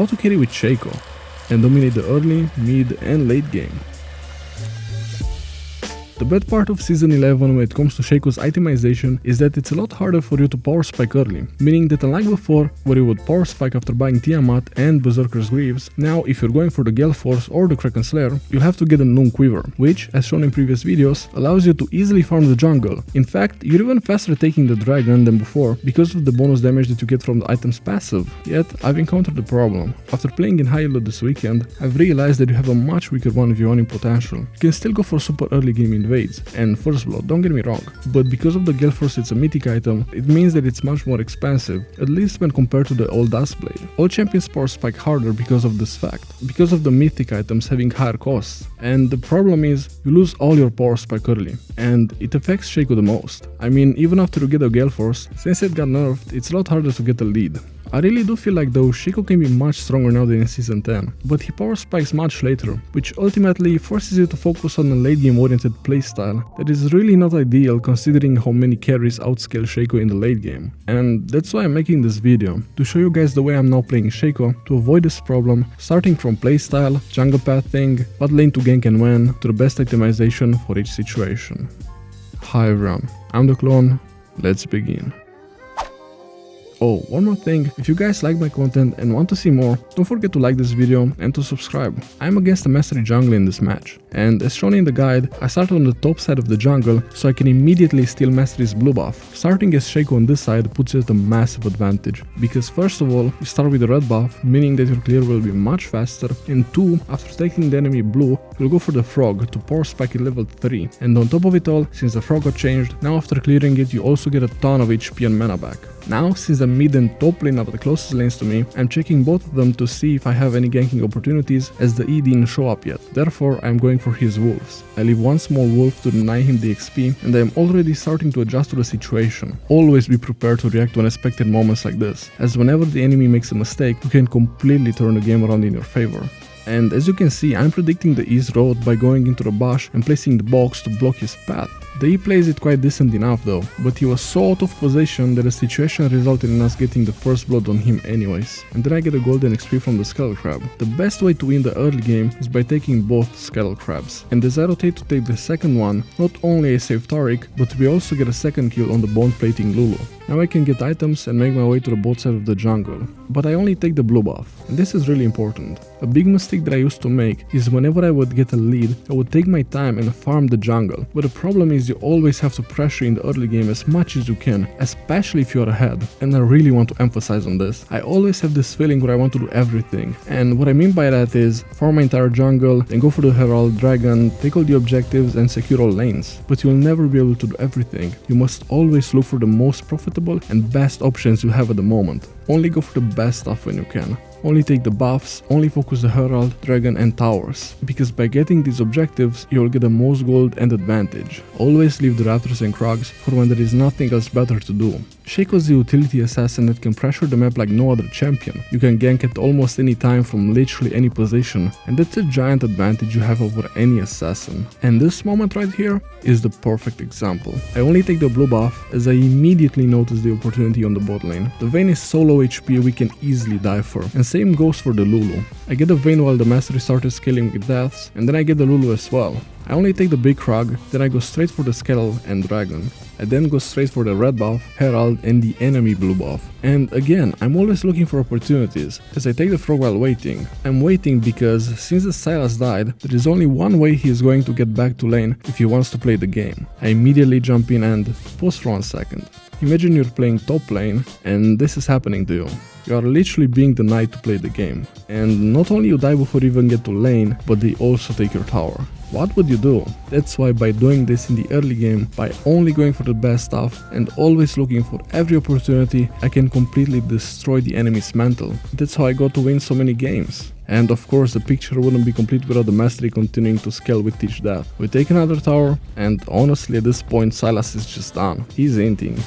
how to carry with Shaco and dominate the early, mid and late game. The bad part of Season 11 when it comes to Shaco's itemization is that it's a lot harder for you to power spike early, meaning that unlike before, where you would power spike after buying Tiamat and Berserker's Greaves, now if you're going for the Gale Force or the Kraken Slayer, you'll have to get a Noon Quiver, which, as shown in previous videos, allows you to easily farm the jungle. In fact, you're even faster taking the Dragon than before because of the bonus damage that you get from the item's passive. Yet, I've encountered a problem. After playing in high elo this weekend, I've realized that you have a much weaker 1v1 potential. You can still go for super early game invades and first blood, don't get me wrong, but because of the Gale Force it's a mythic item, it means that it's much more expensive, at least when compared to the old Duskblade. All champions power spike harder because of this fact, because of the mythic items having higher costs, and the problem is you lose all your power spike early, and it affects Shaco the most. I mean, even after you get a Gale Force, since it got nerfed, it's a lot harder to get a lead. I really do feel like though Shaco can be much stronger now than in Season 10, but he power spikes much later, which ultimately forces you to focus on a late game oriented playstyle that is really not ideal considering how many carries outscale Shaco in the late game. And that's why I'm making this video, to show you guys the way I'm now playing Shaco to avoid this problem, starting from playstyle, jungle pathing, bot lane to gank and when, to the best itemization for each situation. Hi everyone, I'm the Clone, let's begin. Oh, one more thing, if you guys like my content and want to see more, don't forget to like this video and to subscribe. I'm against a Mastery jungle in this match, and as shown in the guide, I started on the top side of the jungle so I can immediately steal Mastery's blue buff. Starting as Shaco on this side puts you at a massive advantage, because first of all, you start with the red buff, meaning that your clear will be much faster, and 2, after taking the enemy blue, you'll go for the frog to power spike at level 3, and on top of it all, since the frog got changed, now after clearing it you also get a ton of HP and mana back. Now, since the mid and top lane are the closest lanes to me, I'm checking both of them to see if I have any ganking opportunities, as the E didn't show up yet. Therefore, I'm going for his wolves. I leave one small wolf to deny him the XP, and I am already starting to adjust to the situation. Always be prepared to react to unexpected moments like this, as whenever the enemy makes a mistake, you can completely turn the game around in your favor. And as you can see, I'm predicting the E's road by going into the bush and placing the box to block his path. The E plays it quite decent enough though, but he was so out of position that the situation resulted in us getting the first blood on him anyways. And then I get a golden XP from the Skeletal Crab. The best way to win the early game is by taking both Skeletal Crabs. And as I rotate to take the second one, not only I save Taric, but we also get a second kill on the bone plating Lulu. Now I can get items and make my way to the bot side of the jungle, but I only take the blue buff, and this is really important. A big mistake that I used to make is whenever I would get a lead, I would take my time and farm the jungle, but the problem is you always have to pressure in the early game as much as you can, especially if you're ahead, and I really want to emphasize on this. I always have this feeling where I want to do everything, and what I mean by that is farm my entire jungle, then go for the Herald Dragon, take all the objectives and secure all lanes, but you'll never be able to do everything. You must always look for the most profitable and best options you have at the moment. Only go for the best stuff when you can. Only take the buffs, only focus the Herald, Dragon and Towers, because by getting these objectives, you'll get the most gold and advantage. Always leave the Raptors and Krugs for when there is nothing else better to do. Shaco is the utility assassin that can pressure the map like no other champion. You can gank at almost any time from literally any position, and that's a giant advantage you have over any assassin. And this moment right here is the perfect example. I only take the blue buff as I immediately notice the opportunity on the bot lane. The Vayne is so low HP we can easily die for, and same goes for the Lulu. I get the Vayne while the Mastery started scaling with deaths, and then I get the Lulu as well. I only take the big Krug, then I go straight for the Skeletal and Dragon. I then go straight for the red buff, Herald and the enemy blue buff. And again, I'm always looking for opportunities, as I take the frog while waiting. I'm waiting because since the Sylas died, there is only one way he is going to get back to lane if he wants to play the game. I immediately jump in and pause for 1 second. Imagine you're playing top lane and this is happening to you. You are literally being denied to play the game. And not only you die before you even get to lane, but they also take your tower. What would you do? That's why by doing this in the early game, by only going for the best stuff and always looking for every opportunity, I can completely destroy the enemy's mantle. That's how I got to win so many games. And of course the picture wouldn't be complete without the Mastery continuing to scale with each death. We take another tower and honestly at this point Sylas is just done. He's inting.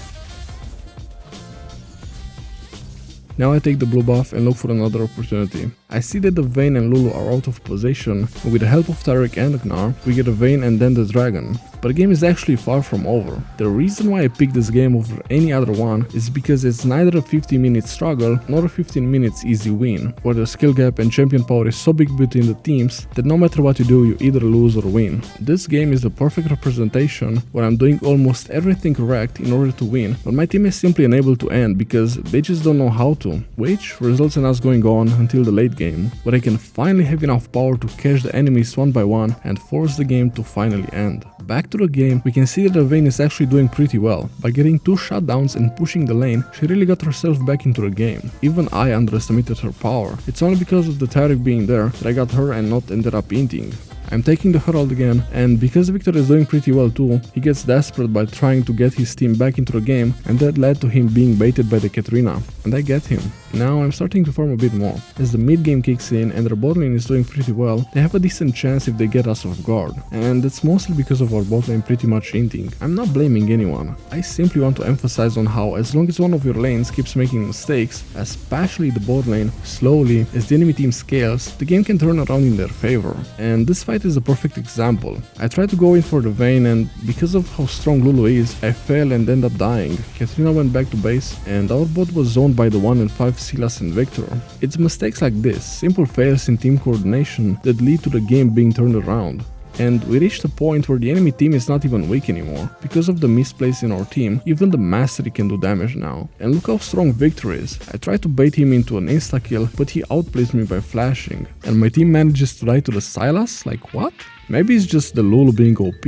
Now I take the blue buff and look for another opportunity. I see that the Vayne and Lulu are out of position, and with the help of Tarek and Gnar, we get a Vayne and then the dragon. But the game is actually far from over. The reason why I picked this game over any other one is because it's neither a 15-minute struggle nor a 15 minutes easy win, where the skill gap and champion power is so big between the teams that no matter what you do, you either lose or win. This game is the perfect representation where I'm doing almost everything correct in order to win, but my team is simply unable to end because they just don't know how to, which results in us going on until the late game, where I can finally have enough power to catch the enemies one by one and force the game to finally end. Back to the game, we can see that the Vayne is actually doing pretty well. By getting 2 shutdowns and pushing the lane, she really got herself back into the game. Even I underestimated her power. It's only because of the Tarek being there that I got her and not ended up inting. I'm taking the Herald again, and because Victor is doing pretty well too, he gets desperate by trying to get his team back into the game, and that led to him being baited by the Katrina, and I get him. Now I'm starting to farm a bit more. As the mid game kicks in and their bot lane is doing pretty well, they have a decent chance if they get us off guard, and that's mostly because of our bot lane pretty much inting. I'm not blaming anyone, I simply want to emphasize on how as long as one of your lanes keeps making mistakes, especially the bot lane, slowly as the enemy team scales, the game can turn around in their favor, and this fight is a perfect example. I tried to go in for the Vayne, and because of how strong Lulu is, I fell and ended up dying. Katrina went back to base, and our bot was zoned by the 1 and 5 Silas and Victor. It's mistakes like this, simple fails in team coordination, that lead to the game being turned around. And we reached a point where the enemy team is not even weak anymore. Because of the misplays in our team, even the Mastery can do damage now. And look how strong Victor is. I tried to bait him into an insta-kill, but he outplays me by flashing. And my team manages to die to the Silas? Like what? Maybe it's just the Lulu being OP.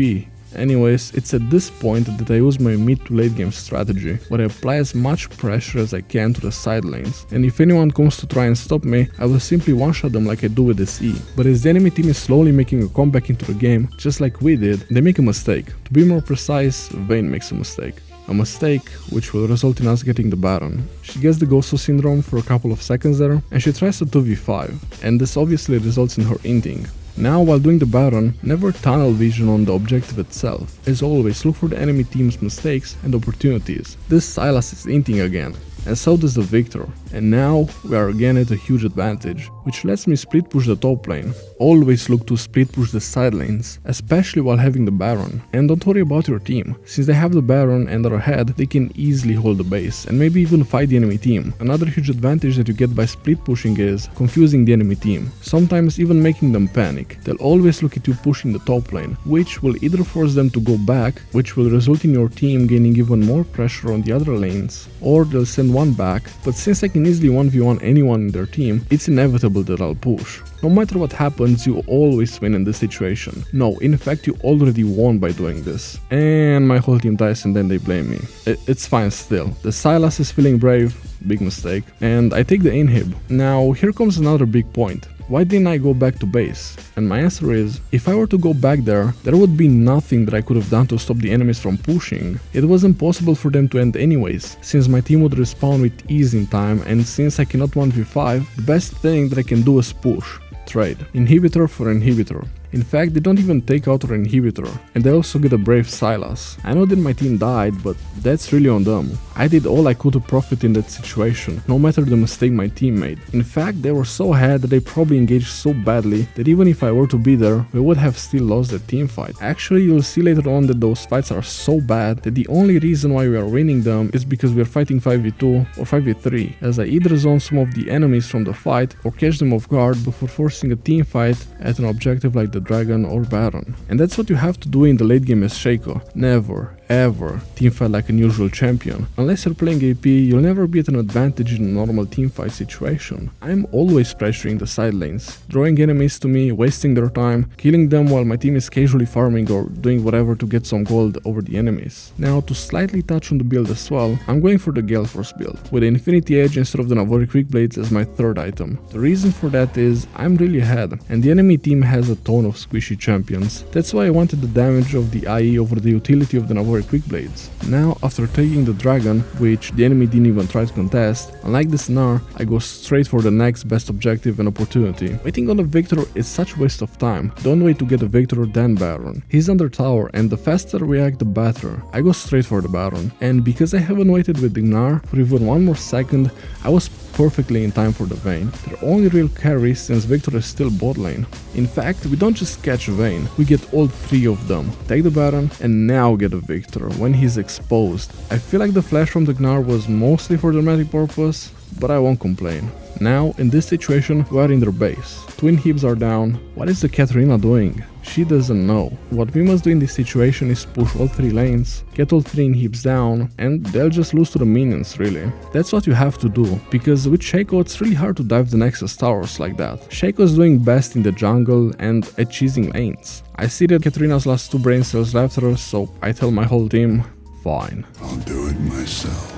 Anyways, it's at this point that I use my mid to late game strategy, where I apply as much pressure as I can to the side lanes, and if anyone comes to try and stop me, I will simply one-shot them like I do with this E. But as the enemy team is slowly making a comeback into the game, just like we did, they make a mistake. To be more precise, Vayne makes a mistake. A mistake which will result in us getting the Baron. She gets the Gosu syndrome for a couple of seconds there, and she tries to 2v5, and this obviously results in her inting. Now, while doing the Baron, never tunnel vision on the objective itself. As always, look for the enemy team's mistakes and opportunities. This Silas is inting again, and so does the Victor. And now we are again at a huge advantage, which lets me split push the top lane. Always look to split push the side lanes, especially while having the Baron. And don't worry about your team, since they have the Baron and are ahead, they can easily hold the base and maybe even fight the enemy team. Another huge advantage that you get by split pushing is confusing the enemy team, sometimes even making them panic. They'll always look at you pushing the top lane, which will either force them to go back, which will result in your team gaining even more pressure on the other lanes, or they'll send one back, but since I can easily 1v1 anyone in their team, it's inevitable that I'll push. No matter what happens, you always win in this situation. No, in fact you already won by doing this. And my whole team dies and then they blame me. It's fine still. The Silas is feeling brave, big mistake, and I take the inhib. Now here comes another big point. Why didn't I go back to base? And my answer is, if I were to go back there would be nothing that I could have done to stop the enemies from pushing. It was impossible for them to end anyways, since my team would respawn with ease in time, and since I cannot 1v5, the best thing that I can do is push. Trade. Inhibitor for inhibitor. In fact, they don't even take out our inhibitor, and they also get a brave Silas. I know that my team died, but that's really on them. I did all I could to profit in that situation, no matter the mistake my team made. In fact, they were so ahead that they probably engaged so badly that even if I were to be there, we would have still lost that team fight. Actually, you'll see later on that those fights are so bad that the only reason why we are winning them is because we are fighting 5v2 or 5v3, as I either zone some of the enemies from the fight or catch them off guard before forcing a team fight at an objective like the Dragon or Baron. And that's what you have to do in the late game as Shaco. Never, ever teamfight like an usual champion. Unless you're playing AP, you'll never be at an advantage in a normal teamfight situation. I'm always pressuring the side lanes, drawing enemies to me, wasting their time, killing them while my team is casually farming or doing whatever to get some gold over the enemies. Now, to slightly touch on the build as well, I'm going for the Gale Force build, with the Infinity Edge instead of the Navori Quick Blades as my third item. The reason for that is, I'm really ahead, and the enemy team has a ton of squishy champions. That's why I wanted the damage of the IE over the utility of the Navori were quick blades. Now, after taking the dragon, which the enemy didn't even try to contest, unlike this Gnar, I go straight for the next best objective and opportunity. Waiting on a victor is such a waste of time. Don't wait to get a victor then Baron. He's under tower and the faster we act the better. I go straight for the Baron, and because I haven't waited with the Gnar for even one more second, I was perfectly in time for the Vayne. Their only real carry since Victor is still bot lane. In fact, we don't just catch Vayne, we get all three of them, take the Baron and now get a Victor when he's exposed. I feel like the flash from the Gnar was mostly for dramatic purpose, but I won't complain. Now, in this situation, we are in their base. Twin Hibs are down. What is the Katarina doing? She doesn't know. What we must do in this situation is push all three lanes, get all three Hibs down, and they'll just lose to the minions, really. That's what you have to do, because with Shaco it's really hard to dive the Nexus towers like that. Shaco is doing best in the jungle and at cheesing lanes. I see that Katarina's last two brain cells left her, so I tell my whole team, fine. I'll do it myself.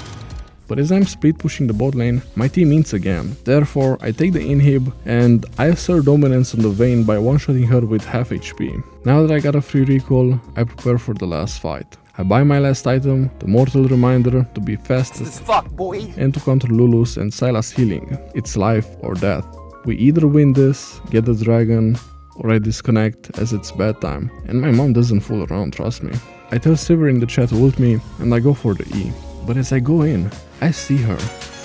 But as I'm split pushing the bot lane, my team ints again. Therefore, I take the inhib and I assert dominance on the Vayne by one-shotting her with half HP. Now that I got a free recall, I prepare for the last fight. I buy my last item, the Mortal Reminder, to be fastest and to counter Lulu's and Sylas healing. It's life or death. We either win this, get the dragon, or I disconnect as it's bedtime. And my mom doesn't fool around, trust me. I tell Silver in the chat to ult me and I go for the E. But as I go in, I see her,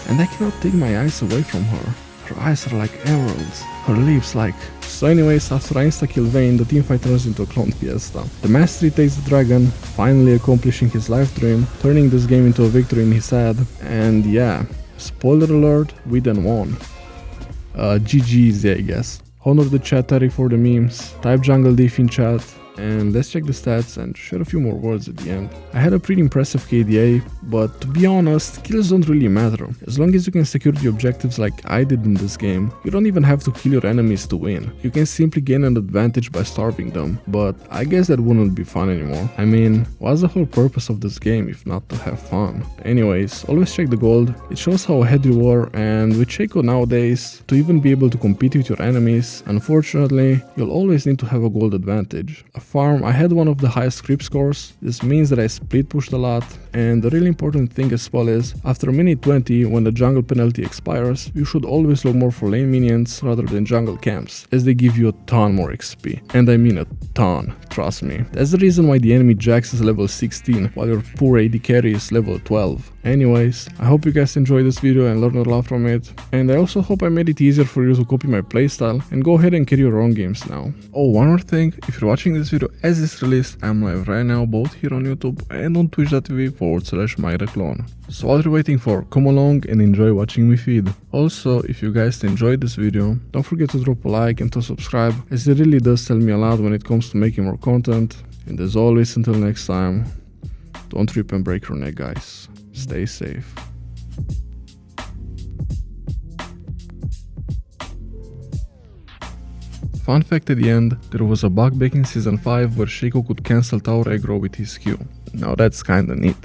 and I cannot take my eyes away from her. Her eyes are like emeralds, her lips like... So anyways, after I insta-kill Vayne, the teamfight turns into a clone fiesta. The Mastery takes the dragon, finally accomplishing his life dream, turning this game into a victory in his head, and yeah, spoiler alert, we then won. GG's, I guess. Honor the chat Tarek for the memes, type jungle diff in chat, and let's check the stats and share a few more words at the end. I had a pretty impressive KDA, but to be honest, kills don't really matter. As long as you can secure the objectives like I did in this game, you don't even have to kill your enemies to win. You can simply gain an advantage by starving them, but I guess that wouldn't be fun anymore. I mean, what's the whole purpose of this game if not to have fun? Anyways, always check the gold, it shows how ahead you were, and with Shaco nowadays, to even be able to compete with your enemies, unfortunately, you'll always need to have a gold advantage. Farm, I had one of the highest creep scores. This means that I split pushed a lot, and the really important thing as well is, after minute 20 when the jungle penalty expires, you should always look more for lane minions rather than jungle camps, as they give you a ton more XP. And I mean a ton, trust me. That's the reason why the enemy Jax is level 16 while your poor AD carry is level 12. Anyways, I hope you guys enjoyed this video and learned a lot from it, and I also hope I made it easier for you to copy my playstyle and go ahead and carry your own games now. Oh, one more thing, if you're watching this video as it's released, I'm live right now both here on YouTube and on twitch.tv/myreclone. So while you're waiting for, come along and enjoy watching me feed. Also, if you guys enjoyed this video, don't forget to drop a like and to subscribe, as it really does tell me a lot when it comes to making more content. And as always, until next time, don't trip and break your neck, guys. Stay safe. Fun fact at the end, there was a bug back in season 5 where Shaco could cancel tower aggro with his Q. Now that's kinda neat.